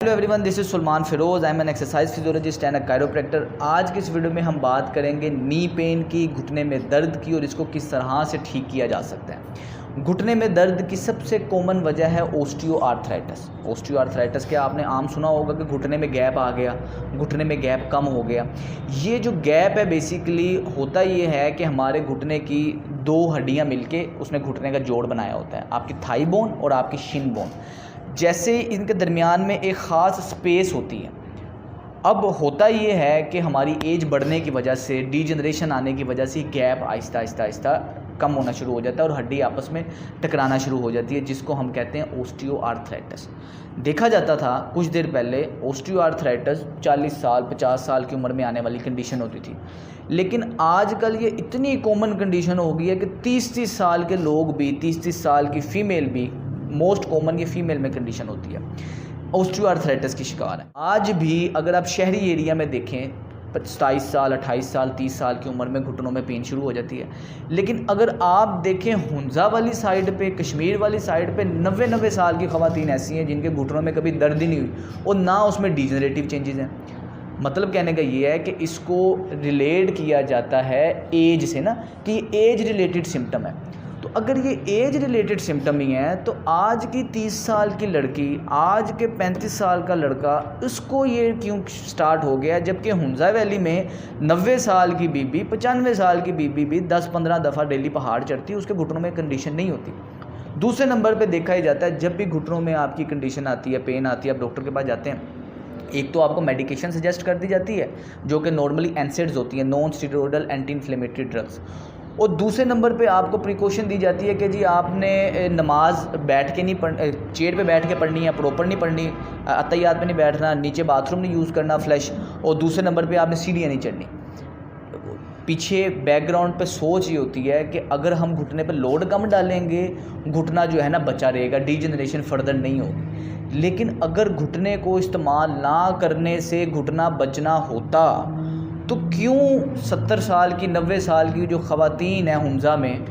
Hello everyone, this is Salman Firoz. I am an exercise physiologist and a chiropractor. आज की इस video में हम बात करेंगे नी पेन की, घुटने में दर्द की और इसको किस तरह से ठीक किया जा सकता है। घुटने में दर्द की सबसे कॉमन वजह है ओस्टियोआर्थराइटिस। ओस्टियोआर्थराइटिस क्या आपने आम सुना होगा कि घुटने में गैप आ गया, घुटने में गैप कम हो गया। ये जो गैप है बेसिकली होता ये है कि हमारे घुटने की दो हड्डियाँ मिलके उसने घुटने का जोड़ बनाया होता है, आपकी थाई बोन और आपकी शिन बोन। जैसे इनके दरमियान में एक ख़ास स्पेस होती है। अब होता ये है कि हमारी एज बढ़ने की वजह से, डीजनरेशन आने की वजह से गैप आहिस्ता आहिस्ता आहिस्ता कम होना शुरू हो जाता है और हड्डी आपस में टकराना शुरू हो जाती है, जिसको हम कहते हैं ओस्टियोआर्थराइटिस। देखा जाता था कुछ देर पहले ओस्टियोआर्थराइटिस 40 साल 50 साल की उम्र में आने वाली कंडीशन होती थी, लेकिन आजकल ये इतनी कॉमन कंडीशन हो गई है कि 30-30 साल के लोग भी, 30-30 साल की फ़ीमेल भी, मोस्ट कॉमन ये फीमेल में कंडीशन होती है, ओस्टियोआर्थराइटिस की शिकार है। आज भी अगर आप शहरी एरिया में देखें, 27 साल 28 साल 30 साल की उम्र में घुटनों में पेन शुरू हो जाती है। लेकिन अगर आप देखें हुंजा वाली साइड पे, कश्मीर वाली साइड पे 90-90 साल की ख़वातीन ऐसी हैं जिनके घुटनों में कभी दर्द ही नहीं हुई और ना उसमें डिजनरेटिव चेंजेस हैं। मतलब कहने का ये है कि इसको रिलेट किया जाता है एज से ना, कि एज रिलेटेड सिम्टम है। तो अगर ये एज रिलेटेड सिम्टम ही हैं तो आज की 30 साल की लड़की, आज के 35 साल का लड़का, इसको ये क्यों स्टार्ट हो गया, जबकि हुंजा वैली में 90 साल की बीबी, 95 साल की बीबी भी 10-15 दफ़ा डेली पहाड़ चढ़ती है, उसके घुटनों में कंडीशन नहीं होती। दूसरे नंबर पे देखा ही जाता है, जब भी घुटनों में आपकी कंडीशन आती है, पेन आती है, आप डॉक्टर के पास जाते हैं, एक तो आपको मेडिकेशन सजेस्ट कर दी जाती है जो कि नॉर्मली एनसेड्स होती हैं, non steroidal anti inflammatory drugs. और दूसरे नंबर पे आपको प्रिकॉशन दी जाती है कि जी आपने नमाज बैठ के नहीं चेयर पे बैठ के पढ़नी है, प्रॉपर नहीं पढ़नी, अतहियात पे नहीं बैठना, नीचे बाथरूम नहीं यूज़ करना फ्लैश, और दूसरे नंबर पे आपने सीढ़ियाँ नहीं चढ़नी। पीछे बैकग्राउंड पे सोच ये होती है कि अगर हम घुटने पे लोड कम डालेंगे, घुटना जो है ना बचा रहेगा, डीजनरेशन फर्दर नहीं होगी। लेकिन अगर घुटने को इस्तेमाल ना करने से घुटना बचना होता तो क्यों 70 साल की 90 साल की जो ख़वातीन हैं हुंजा में,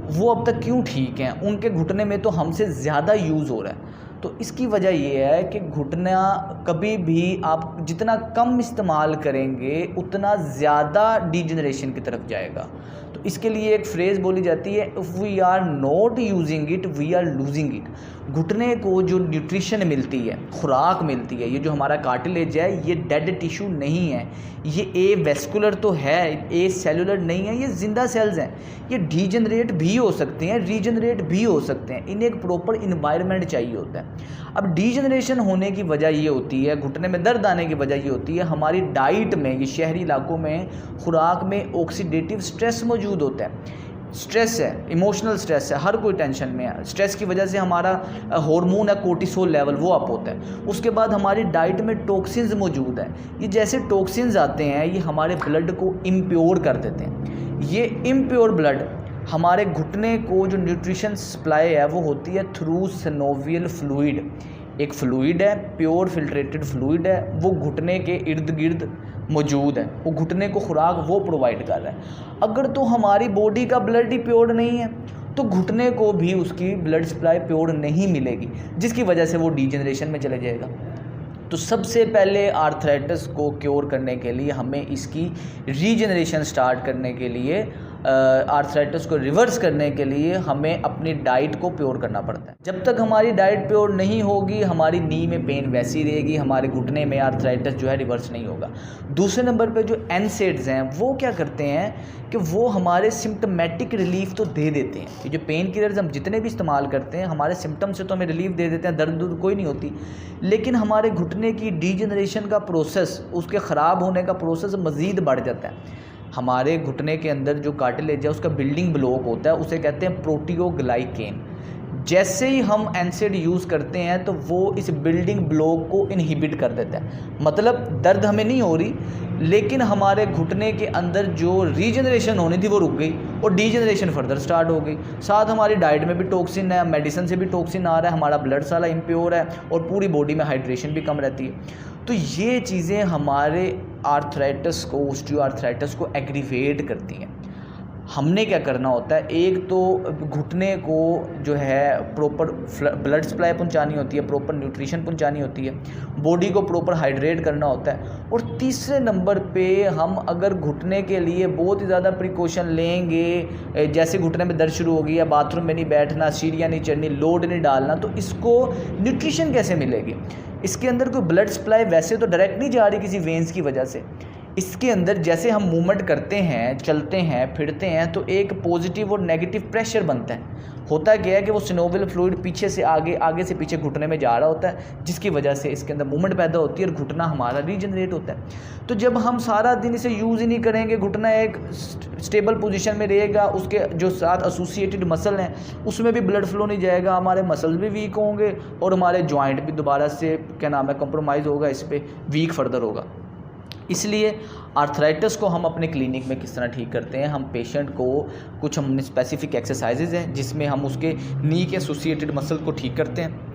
वो अब तक क्यों ठीक हैं? उनके घुटने में तो हमसे ज़्यादा यूज़ हो रहा है। तो इसकी वजह ये है कि घुटना कभी भी आप जितना कम इस्तेमाल करेंगे उतना ज़्यादा डीजनरेशन की तरफ जाएगा। तो इसके लिए एक फ्रेज़ बोली जाती है, if we are not using it we are losing it. घुटने को जो न्यूट्रिशन मिलती है, खुराक मिलती है, ये जो हमारा कार्टिलेज है, ये डेड टिश्यू नहीं है, ये ए वेस्कुलर तो है, ए सेलुलर नहीं है, ये जिंदा सेल्स हैं। ये डीजनरेट भी हो सकते हैं, रीजनरेट भी हो सकते हैं, इन्हें एक प्रॉपर इन्वायरमेंट चाहिए होता है। अब डीजनरेशन होने की वजह ये होती है, घुटने में दर्द आने की वजह ये होती है, हमारी डाइट में, ये शहरी इलाकों में खुराक में ऑक्सीडेटिव स्ट्रेस मौजूद होता है। स्ट्रेस है, इमोशनल स्ट्रेस है, हर कोई टेंशन में है। स्ट्रेस की वजह से हमारा हार्मोन है कोर्टिसोल लेवल, वो अप होता है। उसके बाद हमारी डाइट में टॉक्सिन्स मौजूद हैं। ये जैसे टॉक्सिन्स आते हैं, ये हमारे ब्लड को इम्प्योर कर देते हैं। ये इम्प्योर ब्लड हमारे घुटने को जो न्यूट्रिशन सप्लाई है वो होती है थ्रू सिनोवियल फ्लूइड। एक फ्लूइड है, प्योर फिल्ट्रेटेड फ्लूइड है, वो घुटने के इर्द गिर्द मौजूद है, वो घुटने को खुराक वो प्रोवाइड कर रहा है। अगर तो हमारी बॉडी का ब्लड ही प्योर नहीं है तो घुटने को भी उसकी ब्लड सप्लाई प्योर नहीं मिलेगी, जिसकी वजह से वो डीजनरेशन में चले जाएगा। तो सबसे पहले आर्थराइटिस को क्योर करने के लिए हमें इसकी रीजनरेशन स्टार्ट करने के लिए, आर्थराइटिस को रिवर्स करने के लिए हमें अपनी डाइट को प्योर करना पड़ता है। जब तक हमारी डाइट प्योर नहीं होगी, हमारी नी में पेन वैसी रहेगी, हमारे घुटने में आर्थराइटिस जो है रिवर्स नहीं होगा। दूसरे नंबर पे जो एनसेड्स हैं वो क्या करते हैं कि वो हमारे सिम्टमेटिक रिलीफ तो दे देते हैं। ये जो पेन किलर्स हम जितने भी इस्तेमाल करते हैं, हमारे सिम्टम से तो हमें रिलीफ दे देते हैं, दर्द कोई नहीं होती, लेकिन हमारे घुटने की डीजनरेशन का प्रोसेस, उसके ख़राब होने का प्रोसेस मज़ीद बढ़ जाता है। हमारे घुटने के अंदर जो कार्टिलेज है उसका बिल्डिंग ब्लॉक होता है, उसे कहते हैं प्रोटियोग्लाइकेन। जैसे ही हम एनसेड यूज़ करते हैं तो वो इस बिल्डिंग ब्लॉक को इनहिबिट कर देता है। मतलब दर्द हमें नहीं हो रही, लेकिन हमारे घुटने के अंदर जो रीजनरेशन होनी थी वो रुक गई और डीजनरेशन फर्दर स्टार्ट हो गई। साथ हमारी डाइट में भी टॉक्सिन है, मेडिसिन से भी टॉक्सिन आ रहा है, हमारा ब्लड सारा इम्प्योर है और पूरी बॉडी में हाइड्रेशन भी कम रहती है। तो ये चीज़ें हमारे आर्थराइटिस को, ओस्टियोआर्थराइटिस को एग्रीवेट करती हैं। हमने क्या करना होता है, एक तो घुटने को जो है प्रॉपर ब्लड सप्लाई पहुंचानी होती है, प्रॉपर न्यूट्रिशन पहुंचानी होती है, बॉडी को प्रॉपर हाइड्रेट करना होता है। और तीसरे नंबर पे हम अगर घुटने के लिए बहुत ही ज़्यादा प्रिकॉशन लेंगे, जैसे घुटने में दर्द शुरू होगी या बाथरूम में नहीं बैठना, सीढ़ियाँ नहीं चढ़नी, लोड नहीं डालना, तो इसको न्यूट्रिशन कैसे मिलेगी? इसके अंदर कोई ब्लड सप्लाई वैसे तो डायरेक्ट नहीं जा रही किसी वेंस की वजह से। इसके अंदर जैसे हम मूवमेंट करते हैं, चलते हैं, फिरते हैं, तो एक पॉजिटिव और नेगेटिव प्रेशर बनता है। होता क्या है कि वो सिनोवियल फ्लूइड पीछे से आगे, आगे से पीछे घुटने में जा रहा होता है, जिसकी वजह से इसके अंदर मूवमेंट पैदा होती है और घुटना हमारा रीजनरेट होता है। तो जब हम सारा दिन इसे यूज़ ही नहीं करेंगे, घुटना एक स्टेबल पोजीशन में रहेगा, उसके जो साथ एसोसिएटेड मसल हैं उसमें भी ब्लड फ्लो नहीं जाएगा, हमारे मसल्स भी वीक होंगे और हमारे जॉइंट भी दोबारा से क्या नाम है कॉम्प्रोमाइज़ होगा, इस पर वीक फर्दर होगा। इसलिए आर्थराइटिस को हम अपने क्लिनिक में किस तरह ठीक करते हैं, हम पेशेंट को कुछ हमने स्पेसिफिक एक्सरसाइजेज हैं जिसमें हम उसके नी के एसोसिएटेड मसल को ठीक करते हैं।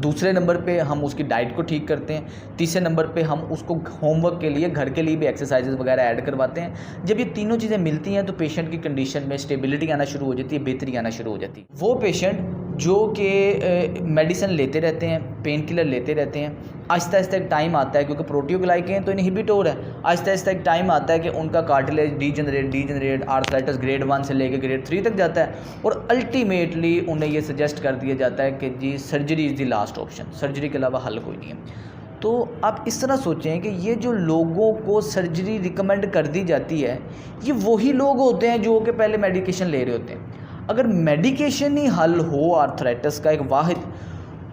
दूसरे नंबर पे हम उसकी डाइट को ठीक करते हैं। तीसरे नंबर पे हम उसको होमवर्क के लिए, घर के लिए भी एक्सरसाइजेज वगैरह ऐड करवाते हैं। जब ये तीनों चीज़ें मिलती हैं तो पेशेंट की कंडीशन में स्टेबिलिटी आना शुरू हो जाती है, बेहतरी आना शुरू हो जाती है। वो पेशेंट जो कि मेडिसिन लेते रहते हैं, पेन किलर लेते रहते हैं, आहिस्ता आहिस्ता एक टाइम आता है, क्योंकि प्रोटियोग्लाइकेन तो इनहिबिटोर है, आहिस्ता आहिस्ता एक टाइम आता है कि उनका कार्टिलेज डीजनरेट आर्थराइटिस ग्रेड 1 से लेकर ग्रेड 3 तक जाता है और अल्टीमेटली उन्हें ये सजेस्ट कर दिया जाता है कि जी surgery is the last option, surgery के अलावा हल कोई नहीं है। तो आप इस तरह सोचें कि ये जो लोगों को सर्जरी रिकमेंड कर दी जाती है, ये वही लोग होते हैं जो कि पहले मेडिकेशन ले रहे होते हैं। अगर मेडिकेशन ही हल हो आर्थराइटिस का एक वाहिद,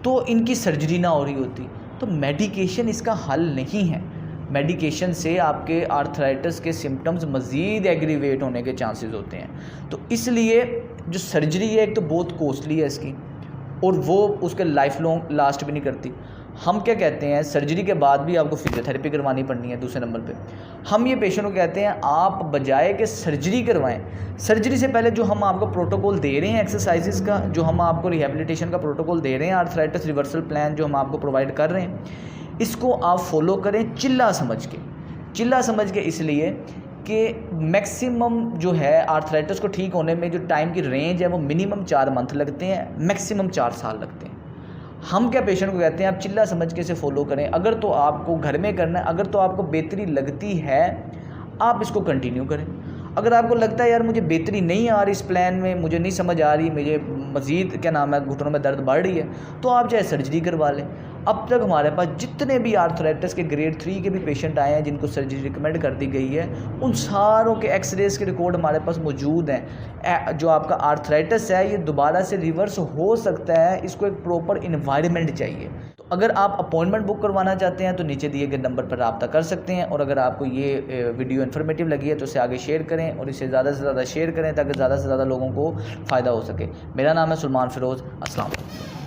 तो इनकी सर्जरी ना हो रही होती। तो मेडिकेशन इसका हल नहीं है। मेडिकेशन से आपके आर्थराइटिस के सिम्टम्स मज़ीद एग्रीवेट होने के चांसेस होते हैं। तो इसलिए जो सर्जरी है एक तो बहुत कॉस्टली है इसकी, और वो उसके लाइफ लॉन्ग लास्ट भी नहीं करती। हम क्या कहते हैं, सर्जरी के बाद भी आपको फिजियोथेरेपी करवानी पड़नी है। दूसरे नंबर पे हम ये पेशेंट को कहते हैं आप बजाय कि सर्जरी करवाएं, सर्जरी से पहले जो हम आपको प्रोटोकॉल दे रहे हैं एक्सरसाइजेस का, जो हम आपको रिहेबिलिटेशन का प्रोटोकॉल दे रहे हैं, आर्थराइटिस रिवर्सल प्लान जो हम आपको प्रोवाइड कर रहे हैं, इसको आप फॉलो करें चिल्ला समझ के इसलिए कि मैक्सिमम जो है आर्थराइटिस को ठीक होने में जो टाइम की रेंज है वो मिनिमम 4 मंथ लगते हैं, मैक्सिमम 4 साल लगते हैं। हम क्या पेशेंट को कहते हैं आप चिल्ला समझ के इसे फॉलो करें। अगर तो आपको घर में करना है, अगर तो आपको बेहतरी लगती है, आप इसको कंटिन्यू करें। अगर आपको लगता है यार मुझे बेहतरी नहीं आ रही इस प्लान में, मुझे नहीं समझ आ रही, मुझे मज़ीद क्या नाम है घुटनों में दर्द बढ़ रही है, तो आप चाहे सर्जरी करवा लें। अब तक हमारे पास जितने भी आर्थराइटिस के ग्रेड 3 के भी पेशेंट आए हैं जिनको सर्जरी रिकमेंड कर दी गई है, उन सारों के एक्सरेज के रिकॉर्ड हमारे पास मौजूद हैं। जो आपका आर्थराइटिस है ये दोबारा से रिवर्स हो सकता है, इसको एक प्रॉपर इन्वायरमेंट चाहिए। तो अगर आप अपॉइंटमेंट बुक करवाना चाहते हैं तो नीचे दिए गए नंबर पर रब्ता कर सकते हैं। और अगर आपको ये वीडियो इन्फॉर्मेटिव लगी है तो इसे आगे शेयर करें और इसे ज़्यादा से ज़्यादा शेयर करें ताकि ज़्यादा से ज़्यादा लोगों को फ़ायदा हो सके। मेरा नाम है सुलेमान फ़िरोज़। अस्सलाम वालेकुम।